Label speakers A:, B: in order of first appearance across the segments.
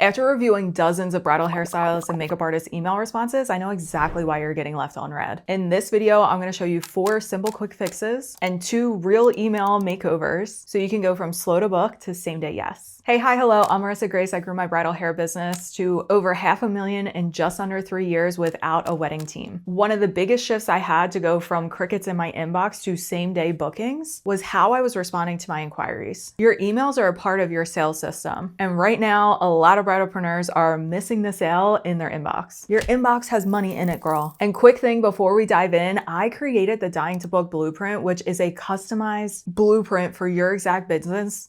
A: After reviewing dozens of bridal hairstylists and makeup artists' email responses, I know exactly why you're getting left on red. In this video, I'm going to show you 4 simple quick fixes and 2 real email makeovers so you can go from slow to book to same day yes. Hey, hi, hello, I'm Marissa Grace. I grew my bridal hair business to over $500,000 in just under 3 years without a wedding team. One of the biggest shifts I had to go from crickets in my inbox to same day bookings was how I was responding to my inquiries. Your emails are a part of your sales system. And right now, a lot of bridalpreneurs are missing the sale in their inbox. Your inbox has money in it, girl. And quick thing before we dive in, I created the Dying to Book Blueprint, which is a customized blueprint for your exact business,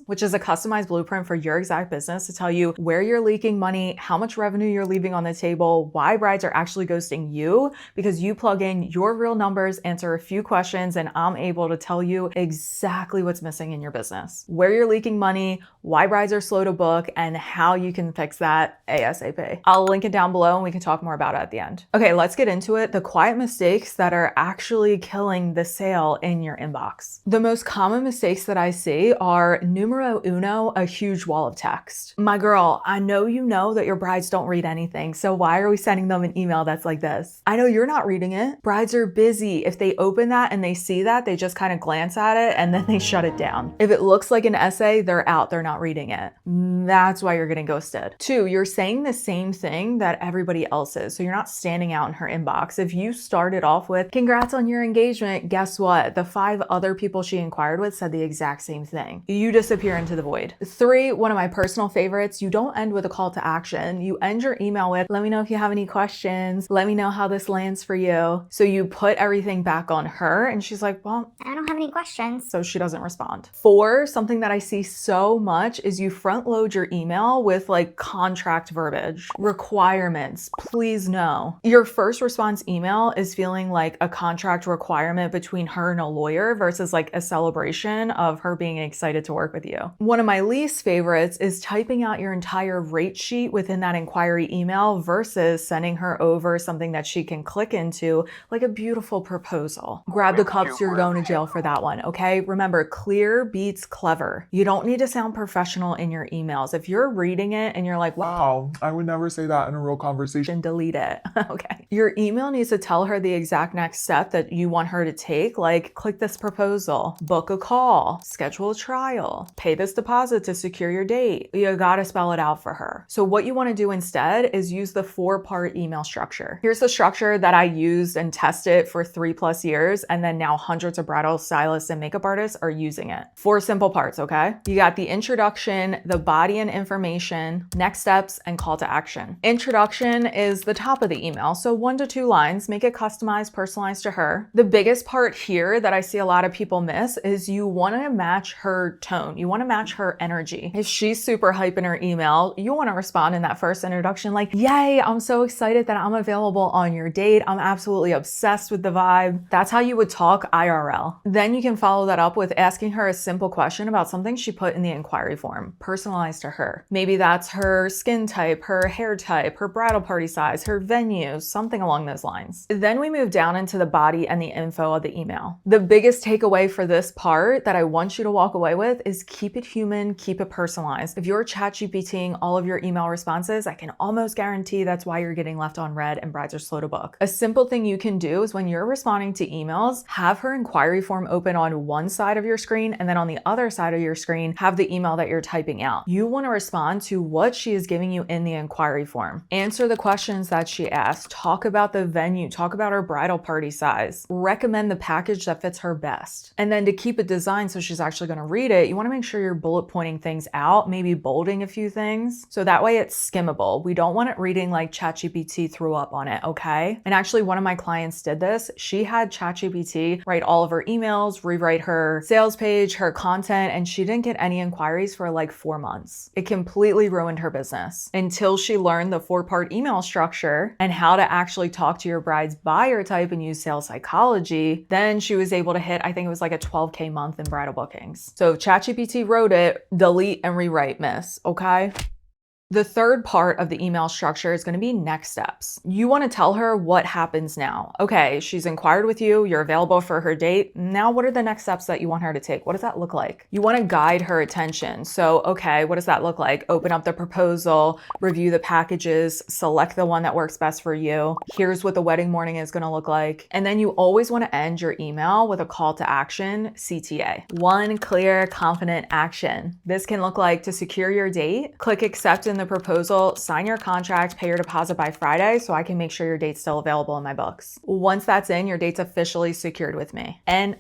A: to tell you where you're leaking money, how much revenue you're leaving on the table, why brides are actually ghosting you, because you plug in your real numbers, answer a few questions, and I'm able to tell you exactly what's missing in your business, where you're leaking money, why brides are slow to book, and how you can fix that ASAP. I'll link it down below and we can talk more about it at the end. Okay, let's get into it. The quiet mistakes that are actually killing the sale in your inbox. The most common mistakes that I see are numero uno, a huge wall of text. My girl, I know you know that your brides don't read anything, so why are we sending them an email that's like this? I know you're not reading it. Brides are busy. If they open that and they see that, they just kind of glance at it and then they shut it down. If it looks like an essay, they're out, they're not reading it. That's why you're getting ghosted. 2, you're saying the same thing that everybody else is, so you're not standing out in her inbox. If you started off with, congrats on your engagement, guess what? The 5 other people she inquired with said the exact same thing. You disappear into the void. 3, one of my personal favorites, you don't end with a call to action. You end your email with, let me know if you have any questions. Let me know how this lands for you. So you put everything back on her and she's like, well,
B: I don't have any questions.
A: So she doesn't respond. 4, something that I see so much is you front load your email with like contract verbiage, requirements, please no. Your first response email is feeling like a contract requirement between her and a lawyer versus like a celebration of her being excited to work with you. One of my least favorites is typing out your entire rate sheet within that inquiry email versus sending her over something that she can click into, like a beautiful proposal. Grab the cups, you're going to jail for that one, okay? Remember, clear beats clever. You don't need to sound professional in your emails. If you're reading it and you're like,
C: wow, I would never say that in a real conversation,
A: delete it. Okay. Your email needs to tell her the exact next step that you want her to take, like click this proposal, book a call, schedule a trial, pay this deposit to secure your date. You gotta spell it out for her. So what you want to do instead is use the 4-part email structure. Here's the structure that I used and tested for 3+ years, and then now hundreds of bridal stylists and makeup artists are using it. 4 simple parts, okay? You got the introduction, the body and information, next steps, and call to action. Introduction is the top of the email, so 1 to 2 lines, make it customized, personalized to her. The biggest part here that I see a lot of people miss is you want to match her tone. You want to match her energy. If she's super hype in her email, you want to respond in that first introduction like, yay, I'm so excited that I'm available on your date. I'm absolutely obsessed with the vibe. That's how you would talk IRL. Then you can follow that up with asking her a simple question about something she put in the inquiry form, personalized to her. Maybe that's her skin type, her hair type, her bridal party size, her venue, something along those lines. Then we move down into the body and the info of the email. The biggest takeaway for this part that I want you to walk away with is keep it human, keep it personalized. If you're ChatGPTing all of your email responses, I can almost guarantee that's why you're getting left on red and brides are slow to book. A simple thing you can do is when you're responding to emails, have her inquiry form open on one side of your screen, and then on the other side of your screen, have the email that you're typing out. You want to respond to what she is giving you in the inquiry form. Answer the questions that she asked. Talk about the venue. Talk about her bridal party size. Recommend the package that fits her best. And then to keep it designed so she's actually going to read it, you want to make sure you're bullet pointing things out, maybe bolding a few things. So that way it's skimmable. We don't want it reading like ChatGPT threw up on it, okay? And actually one of my clients did this. She had ChatGPT write all of her emails, rewrite her sales page, her content, and she didn't get any inquiries for like 4 months. It completely ruined her business until she learned the 4-part email structure and how to actually talk to your bride's buyer type and use sales psychology. Then she was able to hit, I think it was like a 12K month in bridal bookings. So if ChatGPT wrote it, delete and rewrite, miss, okay? The third part of the email structure is going to be next steps. You want to tell her what happens now. Okay, she's inquired with you, you're available for her date. Now, what are the next steps that you want her to take? What does that look like? You want to guide her attention. So, okay, what does that look like? Open up the proposal, review the packages, select the one that works best for you. Here's what the wedding morning is going to look like. And then you always want to end your email with a call to action, CTA. One clear, confident action. This can look like to secure your date, click accept in the proposal, sign your contract, pay your deposit by Friday so I can make sure your date's still available in my books. Once that's in, your date's officially secured with me. And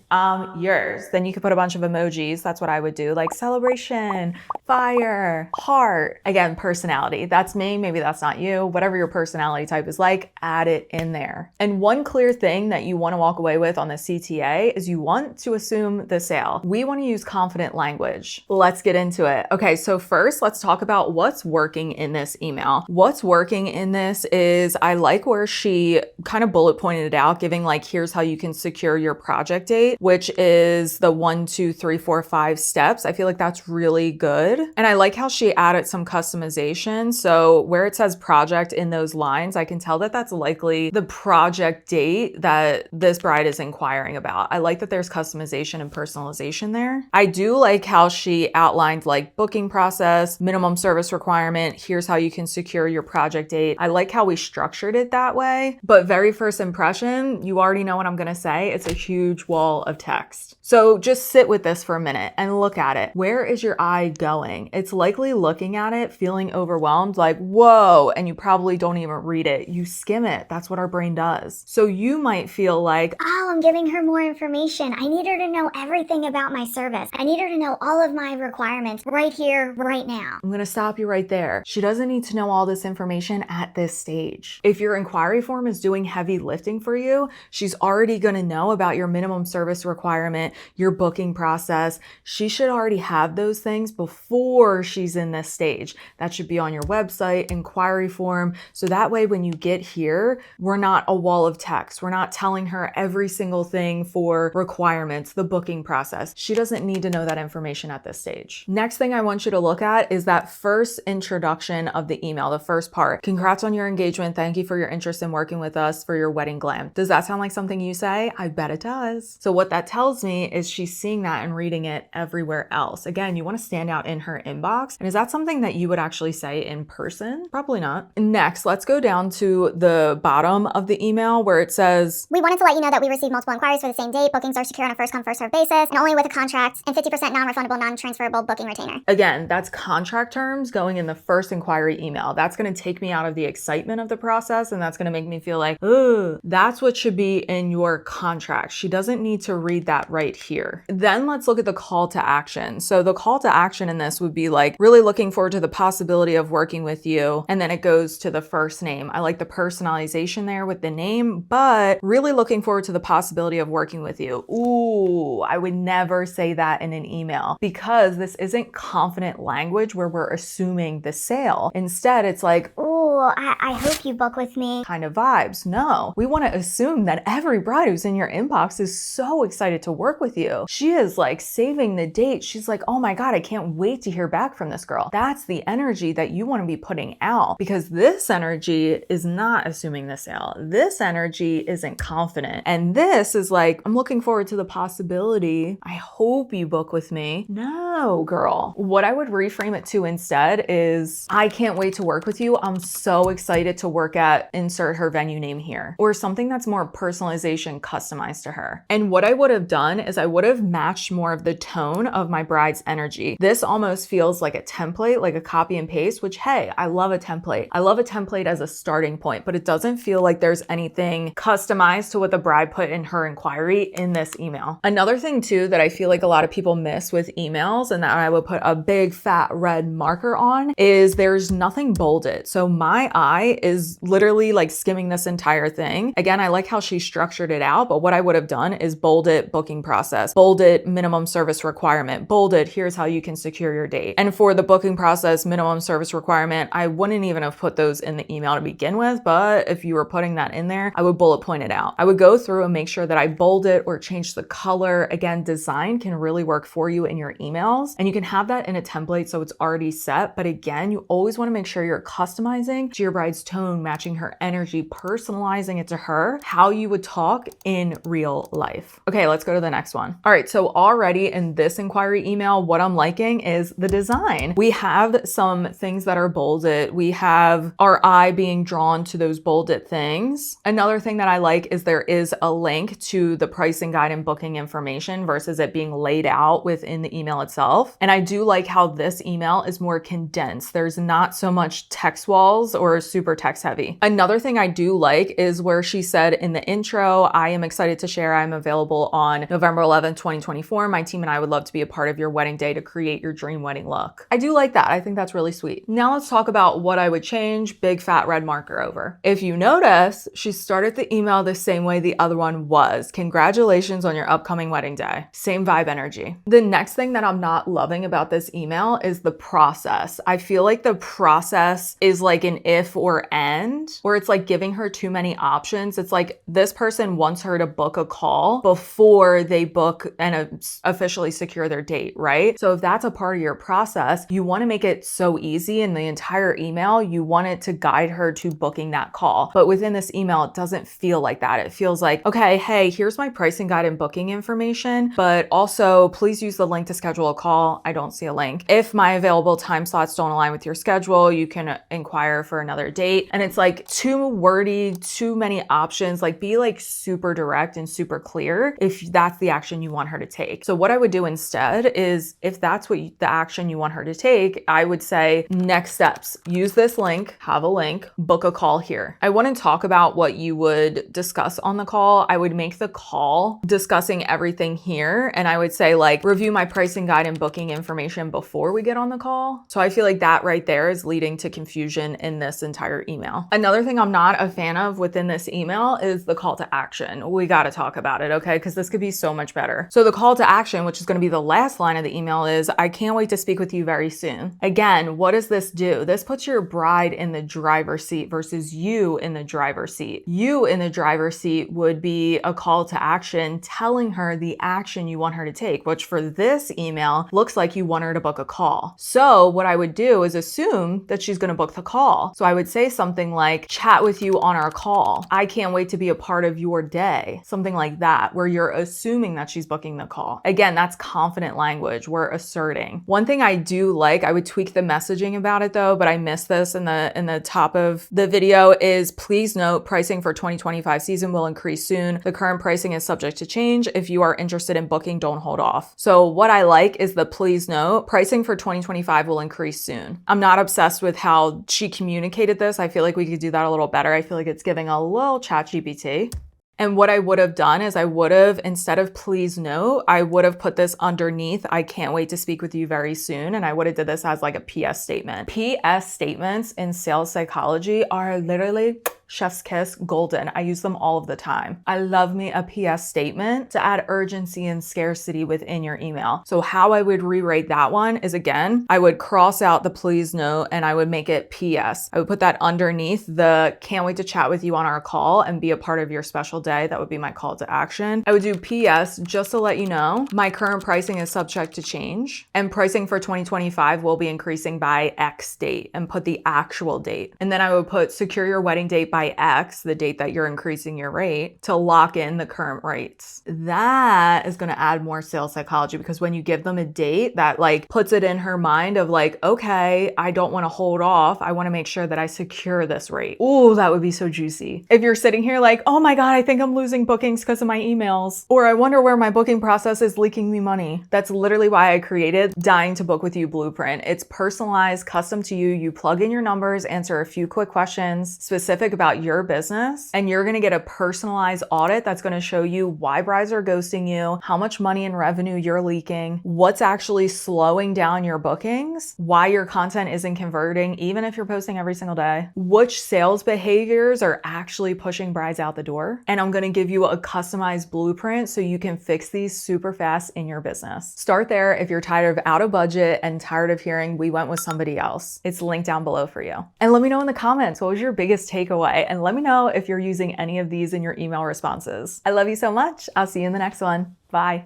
A: yours. Then you could put a bunch of emojis. That's what I would do, like celebration, fire, heart. Again, personality. That's me. Maybe that's not you. Whatever your personality type is like, add it in there. And one clear thing that you want to walk away with on the CTA is you want to assume the sale. We want to use confident language. Let's get into it. Okay, so first, let's talk about what's working in this email. What's working in this is I like where she kind of bullet pointed it out, giving like, here's how you can secure your project date, which is the 1, 2, 3, 4, 5 steps. I feel like that's really good. And I like how she added some customization. So where it says project in those lines, I can tell that that's likely the project date that this bride is inquiring about. I like that there's customization and personalization there. I do like how she outlined like booking process, minimum service requirement. Here's how you can secure your project date. I like how we structured it that way, but very first impression, you already know what I'm going to say. It's a huge wall of text. So just sit with this for a minute and look at it. Where is your eye going? It's likely looking at it, feeling overwhelmed, like, whoa, and you probably don't even read it. You skim it. That's what our brain does. So you might feel like,
B: oh, I'm giving her more information. I need her to know everything about my service. I need her to know all of my requirements right here, right now.
A: I'm going to stop you right there. She doesn't need to know all this information at this stage. If your inquiry form is doing heavy lifting for you, she's already going to know about your minimum service requirement, your booking process. She should already have those things before she's in this stage. That should be on your website, inquiry form. So that way, when you get here, we're not a wall of text. We're not telling her every single thing for requirements, the booking process. She doesn't need to know that information at this stage. Next thing I want you to look at is that first introduction of the email, the first part. Congrats on your engagement. Thank you for your interest in working with us for your wedding glam. Does that sound like something you say? I bet it does. So what that tells me is she's seeing that and reading it everywhere else. Again, you want to stand out in her inbox. And is that something that you would actually say in person? Probably not. Next, let's go down to the bottom of the email where it says,
D: we wanted to let you know that we received multiple inquiries for the same date. Bookings are secure on a first come, first served basis and only with a contract and 50% non-refundable, non-transferable booking retainer.
A: Again, that's contract terms going in the first inquiry email. That's going to take me out of the excitement of the process and that's going to make me feel like, oh, that's what should be in your contract. She doesn't need to read that right here. Then let's look at the call to action. So the call to action in this would be like really looking forward to the possibility of working with you. And then it goes to the first name. I like the personalization there with the name, but really looking forward to the possibility of working with you. Ooh, I would never say that in an email because this isn't confident language where we're assuming the sale. Instead, it's like,
D: Ooh, I hope you book with me.
A: kind of vibes. No, we want to assume that every bride who's in your inbox is so excited to work with you. She is like saving the date. She's like, oh my God, I can't wait to hear back from this girl. That's the energy that you want to be putting out because this energy is not assuming the sale. This energy isn't confident. And this is like, I'm looking forward to the possibility. I hope you book with me. No, girl. What I would reframe it to instead is, I can't wait to work with you. I'm so excited to work at, insert her venue name here, or something that's more personalization customized to her. And what I would have done is I would have matched more of the tone of my bride's energy. This almost feels like a template, like a copy and paste, which, hey, I love a template. I love a template as a starting point, but it doesn't feel like there's anything customized to what the bride put in her inquiry in this email. Another thing too that I feel like a lot of people miss with emails and that I would put a big fat red marker on is there's nothing bolded. So my my eye is literally like skimming this entire thing. Again, I like how she structured it out, but what I would have done is bolded booking process, bolded minimum service requirement, bolded here's how you can secure your date. And for the booking process, minimum service requirement, I wouldn't even have put those in the email to begin with, but if you were putting that in there, I would bullet point it out. I would go through and make sure that I bold it or change the color. Again, design can really work for you in your emails, and you can have that in a template so it's already set. But again, you always want to make sure you're customizing to your bride's tone, matching her energy, personalizing it to her, how you would talk in real life. Okay, let's go to the next one. All right, so already in this inquiry email, what I'm liking is the design. We have some things that are bolded. We have our eye being drawn to those bolded things. Another thing that I like is there is a link to the pricing guide and booking information versus it being laid out within the email itself. And I do like how this email is more condensed. There's not so much text walls or super text heavy. Another thing I do like is where she said in the intro, I am excited to share I'm available on November 11th, 2024. My team and I would love to be a part of your wedding day to create your dream wedding look. I do like that. I think that's really sweet. Now let's talk about what I would change big fat red marker over. If you notice, she started the email the same way the other one was. Congratulations on your upcoming wedding day. Same vibe energy. The next thing that I'm not loving about this email is the process. I feel like the process is like an if or end, where it's like giving her too many options. It's like this person wants her to book a call before they book and officially secure their date, right? So if that's a part of your process, you want to make it so easy in the entire email. You want it to guide her to booking that call. But within this email, it doesn't feel like that. It feels like, okay, hey, here's my pricing guide and booking information, but also please use the link to schedule a call. I don't see a link. If my available time slots don't align with your schedule, you can inquire for another date. And it's like too wordy, too many options. Like be like super direct and super clear if that's the action you want her to take. So what I would do instead is if that's what the action you want her to take, I would say next steps, use this link, have a link, book a call here. I wouldn't talk about what you would discuss on the call. I would make the call discussing everything here. And I would say like, review my pricing guide and booking information before we get on the call. So I feel like that right there is leading to confusion in this entire email. Another thing I'm not a fan of within this email is the call to action. We got to talk about it, okay? Because this could be so much better. So the call to action, which is going to be the last line of the email, is I can't wait to speak with you very soon. Again, what does this do? This puts your bride in the driver's seat versus you in the driver's seat. You in the driver's seat would be a call to action telling her the action you want her to take, which for this email looks like you want her to book a call. So what I would do is assume that she's going to book the call. So I would say something like, chat with you on our call. I can't wait to be a part of your day. Something like that, where you're assuming that she's booking the call. Again, that's confident language. We're asserting. One thing I do like, I would tweak the messaging about it though, but I missed this in the top of the video, is please note pricing for 2025 season will increase soon. The current pricing is subject to change. If you are interested in booking, don't hold off. So what I like is the please note pricing for 2025 will increase soon. I'm not obsessed with how she communicated this. I feel like we could do that a little better. I feel like it's giving a little ChatGPT. And what I would have done is I would have, instead of please note, I would have put this underneath, I can't wait to speak with you very soon. And I would have did this as like a PS statement. PS statements in sales psychology are literally chef's kiss, golden. I use them all of the time. I love me a PS statement to add urgency and scarcity within your email. So how I would rewrite that one is, again, I would cross out the please note and I would make it PS. I would put that underneath the can't wait to chat with you on our call and be a part of your special day. That would be my call to action. I would do PS just to let you know my current pricing is subject to change and pricing for 2025 will be increasing by X date, and put the actual date. And then I would put secure your wedding date by X, the date that you're increasing your rate, to lock in the current rates. That is going to add more sales psychology, because when you give them a date, that like puts it in her mind of like, okay, I don't want to hold off. I want to make sure that I secure this rate. Ooh, that would be so juicy. If you're sitting here like, oh my God, I think I'm losing bookings because of my emails, or I wonder where my booking process is leaking me money. That's literally why I created Dying to Book With You Blueprint. It's personalized, custom to you. You plug in your numbers, answer a few quick questions specific about about your business, and you're gonna get a personalized audit that's gonna show you why brides are ghosting you, how much money and revenue you're leaking, what's actually slowing down your bookings, why your content isn't converting, even if you're posting every single day, which sales behaviors are actually pushing brides out the door. And I'm gonna give you a customized blueprint so you can fix these super fast in your business. Start there if you're tired of out of budget and tired of hearing we went with somebody else. It's linked down below for you. And let me know in the comments, what was your biggest takeaway? And let me know if you're using any of these in your email responses. I love you so much. I'll see you in the next one. Bye.